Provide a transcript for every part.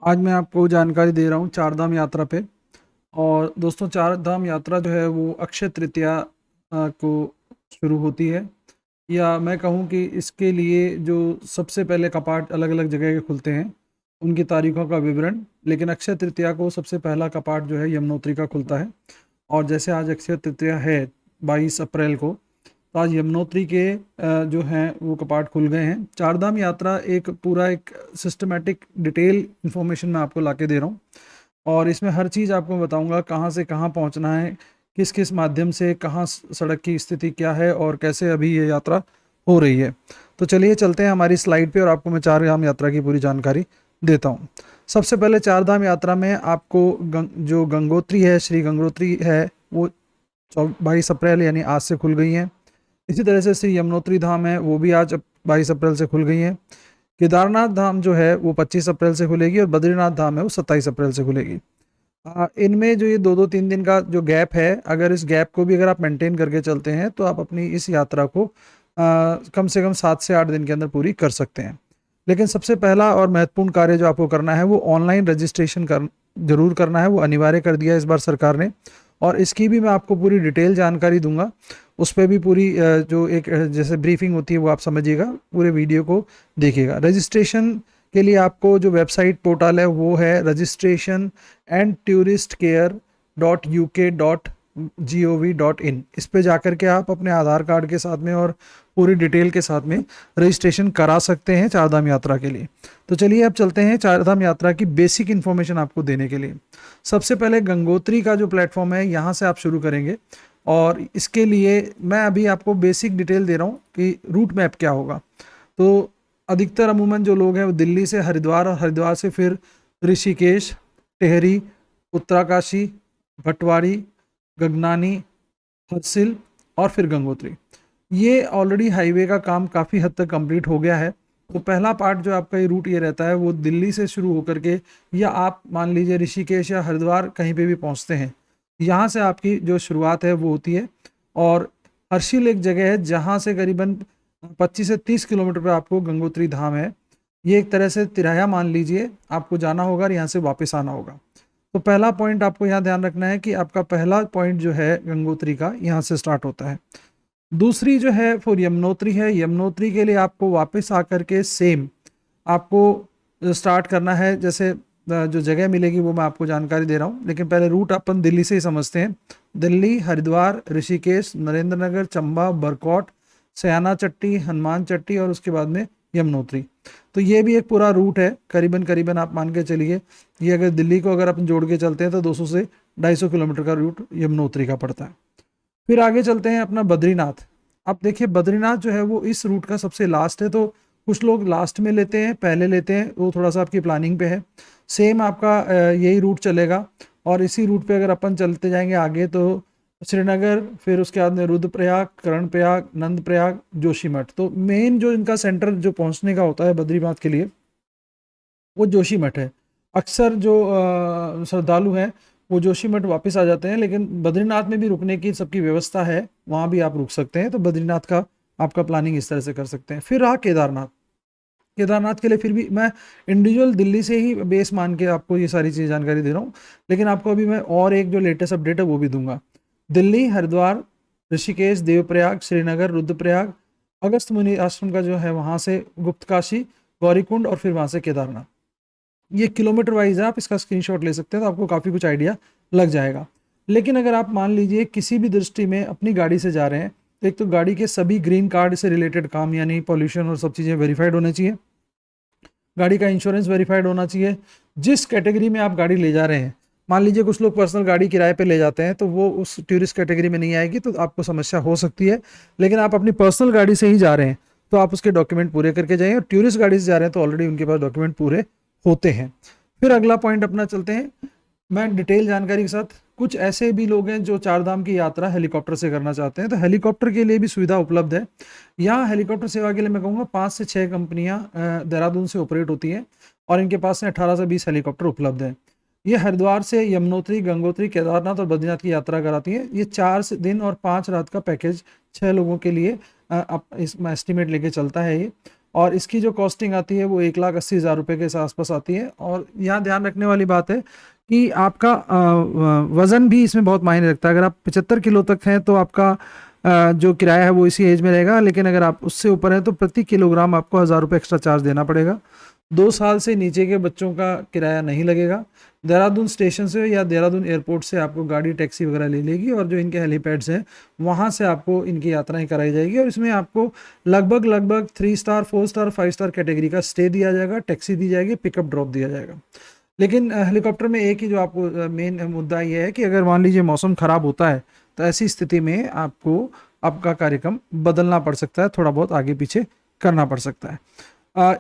आज मैं आपको जानकारी दे रहा हूँ चार धाम यात्रा पे। और दोस्तों, चार धाम यात्रा जो है वो अक्षय तृतीया को शुरू होती है। या मैं कहूँ कि इसके लिए जो सबसे पहले कपाट अलग अलग जगह के खुलते हैं, उनकी तारीखों का विवरण। लेकिन अक्षय तृतीया को सबसे पहला कपाट जो है यमुनोत्री का खुलता है। और जैसे आज अक्षय तृतीया है 22 अप्रैल को, तो आज यमुनोत्री के जो हैं वो कपाट खुल गए हैं। चारधाम यात्रा एक पूरा एक सिस्टमेटिक डिटेल इन्फॉर्मेशन मैं आपको लाके दे रहा हूँ। और इसमें हर चीज़ आपको बताऊंगा, कहाँ से कहाँ पहुँचना है, किस किस माध्यम से, कहाँ सड़क की स्थिति क्या है और कैसे अभी ये यात्रा हो रही है। तो चलिए चलते हैं हमारी स्लाइड पे और आपको मैं चार धाम यात्रा की पूरी जानकारी देता हूँ। सबसे पहले चार धाम यात्रा में आपको जो गंगोत्री है, श्री गंगोत्री है, वो 22 अप्रैल यानी आज से खुल गई हैं। इसी तरह से श्री यमुनोत्री धाम है, वो भी आज 22 अप्रैल से खुल गई हैं। केदारनाथ धाम जो है वो 25 अप्रैल से खुलेगी और बद्रीनाथ धाम है वो 27 अप्रैल से खुलेगी। इनमें जो ये दो दो तीन दिन का जो गैप है, अगर इस गैप को भी अगर आप मेंटेन करके चलते हैं तो आप अपनी इस यात्रा को कम से कम 7 से 8 दिन के अंदर पूरी कर सकते हैं। लेकिन सबसे पहला और महत्वपूर्ण कार्य जो आपको करना है वो ऑनलाइन रजिस्ट्रेशन कर जरूर करना है। वो अनिवार्य कर दिया है इस बार सरकार ने, और इसकी भी मैं आपको पूरी डिटेल जानकारी दूंगा। उस पर भी पूरी जो एक जैसे ब्रीफिंग होती है वो आप समझिएगा, पूरे वीडियो को देखिएगा। रजिस्ट्रेशन के लिए आपको जो वेबसाइट पोर्टल है वो है registration@touristcare.uk.gov.in। इस पे जाकर के आप अपने आधार कार्ड के साथ में और पूरी डिटेल के साथ में रजिस्ट्रेशन करा सकते हैं चारधाम यात्रा के लिए। तो चलिए अब चलते हैं चारधाम यात्रा की बेसिक इन्फॉर्मेशन आपको देने के लिए। सबसे पहले गंगोत्री का जो प्लेटफॉर्म है यहाँ से आप शुरू करेंगे, और इसके लिए मैं अभी आपको बेसिक डिटेल दे रहा हूँ कि रूट मैप क्या होगा। तो अधिकतर अमूमन जो लोग हैं वो दिल्ली से हरिद्वार और हरिद्वार से फिर ऋषिकेश, टेहरी, उत्तराकाशी, भटवाड़ी, गगनानी, हरसिल और फिर गंगोत्री। ये ऑलरेडी हाईवे का काम काफ़ी हद तक कंप्लीट हो गया है। तो पहला पार्ट जो आपका ये रूट ये रहता है वो दिल्ली से शुरू होकर के, या आप मान लीजिए ऋषिकेश या हरिद्वार कहीं पे भी पहुंचते हैं, यहाँ से आपकी जो शुरुआत है वो होती है। और हर्षिल एक जगह है जहाँ से करीबन 25 से 30 किलोमीटर पे आपको गंगोत्री धाम है। ये एक तरह से तिराया मान लीजिए, आपको जाना होगा और यहाँ से वापस आना होगा। तो पहला पॉइंट आपको यहाँ ध्यान रखना है कि आपका पहला पॉइंट जो है गंगोत्री का यहाँ से स्टार्ट होता है। दूसरी जो है फिर यमुनोत्री है। यमुनोत्री के लिए आपको वापस आकर के सेम आपको स्टार्ट करना है। जैसे जो जगह मिलेगी वो मैं आपको जानकारी दे रहा हूँ, लेकिन पहले रूट अपन दिल्ली से ही समझते हैं। दिल्ली, हरिद्वार, ऋषिकेश, नरेंद्र नगर, चंबा, बरकौट, सयाना चट्टी, हनुमान चट्टी और उसके बाद में यमुनोत्री। तो ये भी एक पूरा रूट है। करीबन करीबन आप मान के चलिए, ये अगर दिल्ली को अगर अपन जोड़ के चलते हैं तो 200 से 250 किलोमीटर का रूट यमुनोत्री का पड़ता है। फिर आगे चलते हैं अपना बद्रीनाथ। अब देखिए बद्रीनाथ जो है वो इस रूट का सबसे लास्ट है। तो कुछ लोग लास्ट में लेते हैं, पहले लेते हैं, वो थोड़ा सा आपकी प्लानिंग पे है। सेम आपका यही रूट चलेगा। और इसी रूट पे अगर अपन चलते जाएंगे आगे तो श्रीनगर, फिर उसके बाद में रुद्रप्रयाग, कर्णप्रयाग, नंदप्रयाग, जोशीमठ। तो मेन जो इनका सेंटर जो पहुंचने का होता है बद्रीनाथ के लिए वो जोशीमठ है। अक्सर जो श्रद्धालु हैं वो जोशीमठ वापस आ जाते हैं, लेकिन बद्रीनाथ में भी रुकने की सबकी व्यवस्था है, वहाँ भी आप रुक सकते हैं। तो बद्रीनाथ का आपका प्लानिंग इस तरह से कर सकते हैं। फिर रहा केदारनाथ। केदारनाथ के लिए फिर भी मैं इंडिविजुअल दिल्ली से ही बेस मान के आपको ये सारी चीज़ जानकारी दे रहा हूँ, लेकिन आपको अभी मैं और एक जो लेटेस्ट अपडेट है वो भी दूंगा। दिल्ली, हरिद्वार, ऋषिकेश, देवप्रयाग, श्रीनगर, रुद्रप्रयाग, अगस्त मुनि आश्रम का जो है वहाँ से गुप्तकाशी, गौरीकुंड और फिर वहाँ से केदारनाथ। ये किलोमीटर वाइज है, आप इसका स्क्रीनशॉट ले सकते हैं तो आपको काफ़ी कुछ आइडिया लग जाएगा। लेकिन अगर आप मान लीजिए किसी भी दृष्टि में अपनी गाड़ी से जा रहे हैं, तो एक तो गाड़ी के सभी ग्रीन कार्ड से रिलेटेड काम यानी पॉल्यूशन और सब चीज़ें वेरीफाइड होने चाहिए। गाड़ी का इंश्योरेंस वेरीफाइड होना चाहिए। जिस कैटेगरी में आप गाड़ी ले जा रहे हैं, मान लीजिए कुछ लोग पर्सनल गाड़ी किराए पे ले जाते हैं तो वो उस टूरिस्ट कैटेगरी में नहीं आएगी, तो आपको समस्या हो सकती है। लेकिन आप अपनी पर्सनल गाड़ी से ही जा रहे हैं तो आप उसके डॉक्यूमेंट पूरे करके जाइए, और टूरिस्ट गाड़ी से जा रहे हैं तो ऑलरेडी उनके पास डॉक्यूमेंट पूरे होते हैं। फिर अगला पॉइंट अपना चलते हैं मैं डिटेल जानकारी के साथ। कुछ ऐसे भी लोग हैं जो चार धाम की यात्रा हेलीकॉप्टर से करना चाहते हैं, तो हेलीकॉप्टर के लिए भी सुविधा उपलब्ध है। यहाँ हेलीकॉप्टर सेवा के लिए मैं कहूँगा 5 से 6 कंपनियाँ देहरादून से ऑपरेट होती हैं, और इनके पास में 18 से 20 हेलीकॉप्टर उपलब्ध हैं। ये हरिद्वार से यमुनोत्री, गंगोत्री, केदारनाथ और बद्रीनाथ की यात्रा कराती है। ये 4 दिन और 5 रात का पैकेज 6 लोगों के लिए इसमें एस्टिमेट लेके चलता है ये। और इसकी जो कॉस्टिंग आती है वो 1,80,000 रुपये के आसपास आती है। और यहाँ ध्यान रखने वाली बात है कि आपका वज़न भी इसमें बहुत मायने रखता है। अगर आप 75 किलो तक हैं तो आपका जो किराया है वो इसी एज में रहेगा, लेकिन अगर आप उससे ऊपर हैं तो प्रति किलोग्राम आपको 1,000 रुपये एक्स्ट्रा चार्ज देना पड़ेगा। 2 साल से नीचे के बच्चों का किराया नहीं लगेगा। देहरादून स्टेशन से या देहरादून एयरपोर्ट से आपको गाड़ी टैक्सी वगैरह ले लेगी, और जो इनके हेलीपैड्स हैं वहाँ से आपको इनकी यात्राएं कराई जाएगी। और इसमें आपको लगभग 3 स्टार 4 स्टार 5 स्टार कैटेगरी का स्टे दिया जाएगा, टैक्सी दी जाएगी, पिकअप ड्रॉप दिया जाएगा। लेकिन हेलीकॉप्टर में एक ही जो आपको मेन मुद्दा ये है कि अगर मान लीजिए मौसम ख़राब होता है तो ऐसी स्थिति में आपको आपका कार्यक्रम बदलना पड़ सकता है, थोड़ा बहुत आगे पीछे करना पड़ सकता है।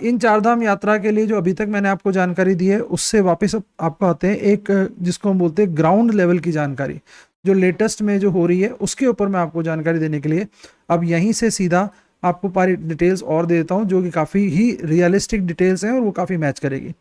इन चारधाम यात्रा के लिए जो अभी तक मैंने आपको जानकारी दी है उससे वापस आपको आते हैं एक जिसको हम बोलते हैं ग्राउंड लेवल की जानकारी, जो लेटेस्ट में जो हो रही है उसके ऊपर मैं आपको जानकारी देने के लिए अब यहीं से सीधा आपको सारी डिटेल्स और दे देता हूँ, जो कि काफ़ी ही रियलिस्टिक डिटेल्स हैं और वो काफ़ी मैच करेगी।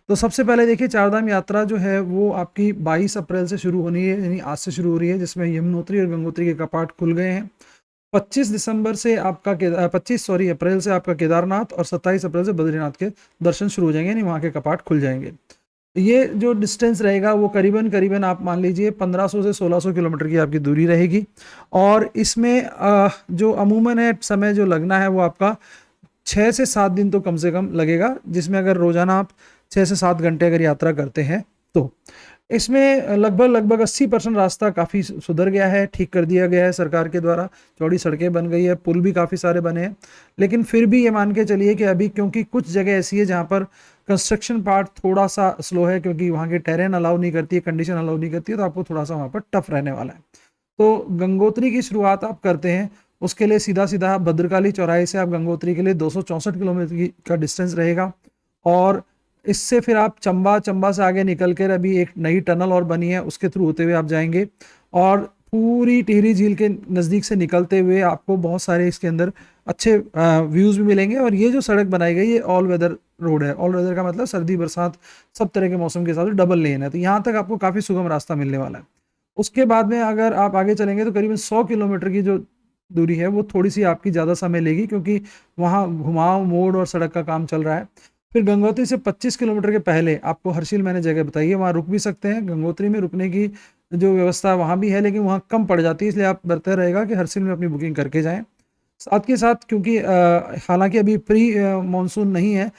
तो सबसे पहले देखिए, चारधाम यात्रा जो है वो आपकी 22 अप्रैल से शुरू होनी है, यानी आज से शुरू हो रही है, जिसमें यमुनोत्री और गंगोत्री के कपाट खुल गए हैं। 25 अप्रैल से आपका केदारनाथ और 27 अप्रैल से बद्रीनाथ के दर्शन शुरू हो जाएंगे, यानी वहाँ के कपाट खुल जाएंगे। ये जो डिस्टेंस रहेगा वो करीबन आप मान लीजिए 1500 से 1600 किलोमीटर की आपकी दूरी रहेगी। और इसमें जो अमूमन है समय जो लगना है वो आपका 6 से 7 दिन तो कम से कम लगेगा, जिसमें अगर रोजाना आप 6 से 7 घंटे अगर यात्रा करते हैं तो इसमें लगभग 80% रास्ता काफ़ी सुधर गया है, ठीक कर दिया गया है सरकार के द्वारा, चौड़ी सड़कें बन गई है, पुल भी काफ़ी सारे बने हैं। लेकिन फिर भी ये मान के चलिए कि अभी क्योंकि कुछ जगह ऐसी है जहाँ पर कंस्ट्रक्शन पार्ट थोड़ा सा स्लो है, क्योंकि वहाँ की टेरेन अलाउ नहीं करती है, कंडीशन अलाउ नहीं करती है, तो आपको थोड़ा सा वहाँ पर टफ रहने वाला है। तो गंगोत्री की शुरुआत आप करते हैं, उसके लिए सीधा भद्रकाली चौराहे से आप गंगोत्री के लिए 264 किलोमीटर का डिस्टेंस रहेगा। और इससे फिर आप चंबा से आगे निकल कर अभी एक नई टनल और बनी है, उसके थ्रू होते हुए आप जाएंगे। और पूरी टिहरी झील के नज़दीक से निकलते हुए आपको बहुत सारे इसके अंदर अच्छे व्यूज़ भी मिलेंगे। और ये जो सड़क बनाई गई ये ऑल वेदर रोड है। ऑल वेदर का मतलब सर्दी बरसात सब तरह के मौसम के हिसाब से डबल लेन है, तो यहाँ तक आपको काफ़ी सुगम रास्ता मिलने वाला है। उसके बाद में अगर आप आगे चलेंगे तो करीबन 100 किलोमीटर की जो दूरी है वो थोड़ी सी आपकी ज़्यादा समय लेगी, क्योंकि वहाँ घुमाव मोड़ और सड़क का काम चल रहा है। फिर गंगोत्री से 25 किलोमीटर के पहले आपको हर्षिल मैंने जगह बताई है, वहाँ रुक भी सकते हैं। गंगोत्री में रुकने की जो व्यवस्था वहाँ भी है, लेकिन वहाँ कम पड़ जाती है, इसलिए आप बेहतर रहेगा कि हर्षिल में अपनी बुकिंग करके जाएं। साथ के साथ क्योंकि हालांकि अभी प्री मानसून नहीं है,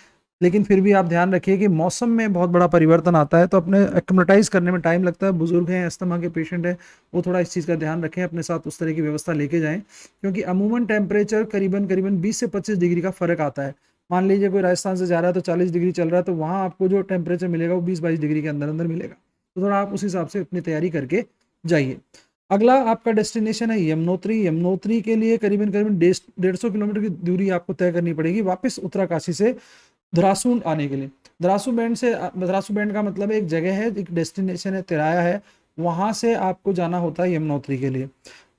लेकिन फिर भी आप ध्यान रखिए कि मौसम में बहुत बड़ा परिवर्तन आता है, तो अपने एक्लिमेटाइज करने में टाइम लगता है। बुजुर्ग हैं, अस्थमा के पेशेंट हैं, वो थोड़ा इस चीज़ का ध्यान रखें, अपने साथ उस तरह की व्यवस्था लेके जाएं, क्योंकि अमूमन टेम्परेचर करीबन 20 से 25 डिग्री का फ़र्क आता है। मान लीजिए कोई राजस्थान से जा रहा है तो 40 डिग्री चल रहा है, तो वहाँ आपको जो टेम्परेचर मिलेगा वो 20-22 डिग्री के अंदर मिलेगा। तो थोड़ा आप उस हिसाब से अपनी तैयारी करके जाइए। अगला आपका डेस्टिनेशन है यमुनोत्री। यमुनोत्री के लिए करीबन 150 किलोमीटर की दूरी आपको तय करनी पड़ेगी वापस उत्तरकाशी से धरासून आने के लिए। धरासू बैंड का मतलब एक जगह है, एक डेस्टिनेशन है, तिराया है, वहाँ से आपको जाना होता है यमुनोत्री के लिए।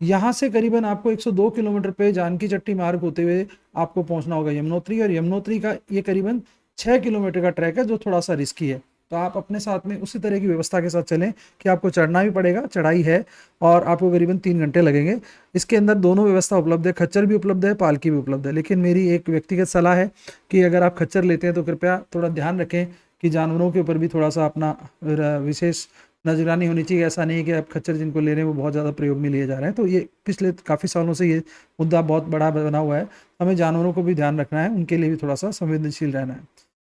यहाँ से करीबन आपको 102 किलोमीटर पे जानकी चट्टी मार्ग होते हुए आपको पहुँचना होगा यमुनोत्री। और यमुनोत्री का ये करीबन 6 किलोमीटर का ट्रैक है, जो थोड़ा सा रिस्की है, तो आप अपने साथ में उसी तरह की व्यवस्था के साथ चलें कि आपको चढ़ना भी पड़ेगा, चढ़ाई है, और आपको करीबन 3 घंटे लगेंगे। इसके अंदर दोनों व्यवस्था उपलब्ध है, खच्चर भी उपलब्ध है, पालकी भी उपलब्ध है। लेकिन मेरी एक व्यक्तिगत सलाह है कि अगर आप खच्चर लेते हैं तो कृपया थोड़ा ध्यान रखें कि जानवरों के ऊपर भी थोड़ा सा अपना विशेष नजरानी होनी चाहिए। ऐसा नहीं है कि आप खच्चर जिनको ले रहे हैं वो बहुत ज़्यादा प्रयोग में लिए जा रहे हैं। तो ये पिछले काफ़ी सालों से ये मुद्दा बहुत बड़ा बना हुआ है, हमें जानवरों को भी ध्यान रखना है, उनके लिए भी थोड़ा सा संवेदनशील रहना है।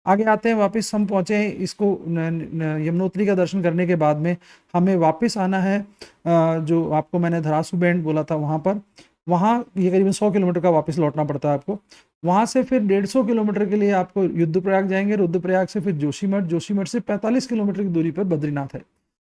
आगे आते हैं, वापस हम पहुँचे हैं इसको यमुनोत्री का दर्शन करने के बाद में हमें वापस आना है जो आपको मैंने धरासू बैंड बोला था वहाँ पर। वहाँ ये करीबन 100 किलोमीटर का वापस लौटना पड़ता है आपको। वहाँ से फिर 150 किलोमीटर के लिए आपको रुद्रप्रयाग जाएंगे। रुद्रप्रयाग से फिर जोशीमठ, जोशीमठ से 45 किलोमीटर की दूरी पर बद्रीनाथ है।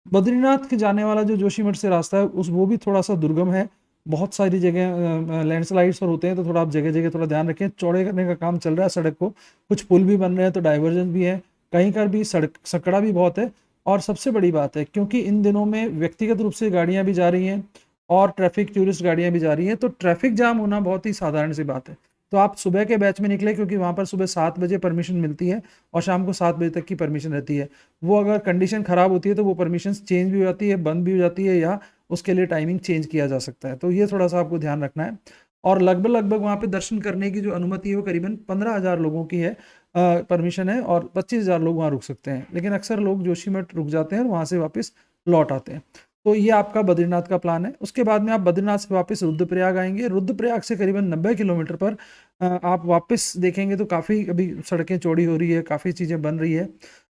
बद्रीनाथ के जाने वाला जो जोशीमठ से रास्ता है वो भी थोड़ा सा दुर्गम है, बहुत सारी जगह लैंडस्लाइड्स और होते हैं, तो थोड़ा आप जगह जगह थोड़ा ध्यान रखें। चौड़े करने का काम चल रहा है सड़क को, कुछ पुल भी बन रहे हैं, तो डाइवर्जन भी है, कहीं पर भी सड़क सकड़ा भी बहुत है। और सबसे बड़ी बात है, क्योंकि इन दिनों में व्यक्तिगत रूप से गाड़ियां भी जा रही हैं और ट्रैफिक टूरिस्ट गाड़ियां भी जा रही हैं, तो ट्रैफिक जाम होना बहुत ही साधारण सी बात है। तो आप सुबह के बैच में निकले, क्योंकि वहाँ पर सुबह 7 बजे परमिशन मिलती है और शाम को 7 बजे तक की परमिशन रहती है। वो अगर कंडीशन ख़राब होती है तो वो परमिशन चेंज भी हो जाती है, बंद भी हो जाती है, या उसके लिए टाइमिंग चेंज किया जा सकता है। तो ये थोड़ा सा आपको ध्यान रखना है। और लगभग लगभग वहाँ पे दर्शन करने की जो अनुमति है वो करीबन 15,000 लोगों की है, परमिशन है, और 25,000 लोग वहाँ रुक सकते हैं। लेकिन अक्सर लोग जोशीमठ रुक जाते हैं और वहाँ से वापस लौट आते हैं। तो ये आपका बद्रीनाथ का प्लान है। उसके बाद में आप बद्रीनाथ से वापस रुद्रप्रयाग आएंगे। रुद्रप्रयाग से करीबन 90 किलोमीटर पर आप वापस देखेंगे तो काफ़ी अभी सड़कें चौड़ी हो रही है, काफ़ी चीज़ें बन रही है।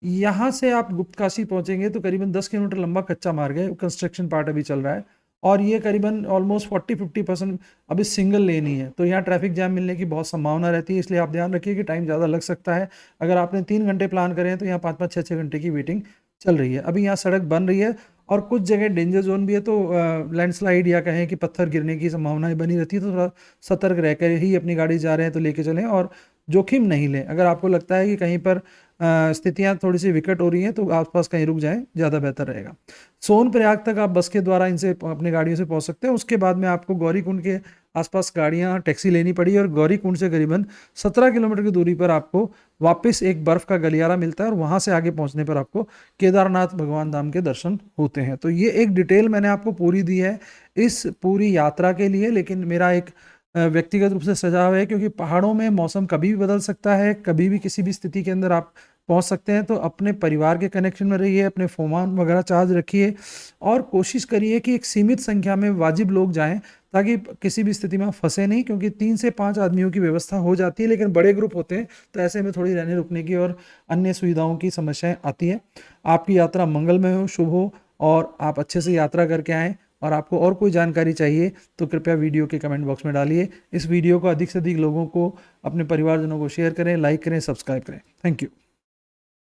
यहाँ से आप गुप्तकाशी पहुंचेंगे तो करीबन 10 किलोमीटर लंबा कच्चा मार्ग है, कंस्ट्रक्शन पार्ट अभी चल रहा है, और ये करीबन ऑलमोस्ट 40-50% अभी सिंगल लेन ही है। तो यहाँ ट्रैफिक जैम मिलने की बहुत संभावना रहती है, इसलिए आप ध्यान रखिए कि टाइम ज़्यादा लग सकता है। अगर आपने 3 घंटे प्लान करें हैं तो यहाँ 5-5, 6-6 घंटे की वेटिंग चल रही है। अभी यहाँ सड़क बन रही है और कुछ जगह डेंजर जोन भी है, तो लैंडस्लाइड या कहें कि पत्थर गिरने की संभावनाएं बनी रहती है, तो थोड़ा सतर्क रहकर ही अपनी गाड़ी जा रहे हैं तो लेके चलें और जोखिम नहीं लें। अगर आपको लगता है कि कहीं पर स्थितियां थोड़ी सी विकट हो रही हैं तो आसपास कहीं रुक जाएं, ज़्यादा बेहतर रहेगा। सोनप्रयाग तक आप बस के द्वारा इनसे अपनी गाड़ियों से पहुंच सकते हैं। उसके बाद में आपको गौरीकुंड के आसपास गाड़ियां टैक्सी लेनी पड़ी, और गौरीकुंड से करीबन 17 किलोमीटर की दूरी पर आपको वापस एक बर्फ का गलियारा मिलता है, और वहां से आगे पहुंचने पर आपको केदारनाथ भगवान धाम के दर्शन होते हैं। तो ये एक डिटेल मैंने आपको पूरी दी है इस पूरी यात्रा के लिए। लेकिन मेरा एक व्यक्तिगत रूप से सजाव है, क्योंकि पहाड़ों में मौसम कभी भी बदल सकता है, कभी भी किसी भी स्थिति के अंदर आप पहुंच सकते हैं। तो अपने परिवार के कनेक्शन में रहिए, अपने फोन वगैरह चार्ज रखिए, और कोशिश करिए कि एक सीमित संख्या में वाजिब लोग जाएं, ताकि किसी भी स्थिति में आप फंसे नहीं, क्योंकि 3 से 5 आदमियों की व्यवस्था हो जाती है, लेकिन बड़े ग्रुप होते हैं तो ऐसे में थोड़ी रहने रुकने की और अन्य सुविधाओं की समस्याएं आती है। आपकी यात्रा मंगलमय हो, शुभ हो, और आप अच्छे से यात्रा करके आएँ। और आपको और कोई जानकारी चाहिए तो कृपया वीडियो के कमेंट बॉक्स में डालिए। इस वीडियो को अधिक से अधिक लोगों को, अपने परिवारजनों को शेयर करें, लाइक करें, सब्सक्राइब करें। Thank you.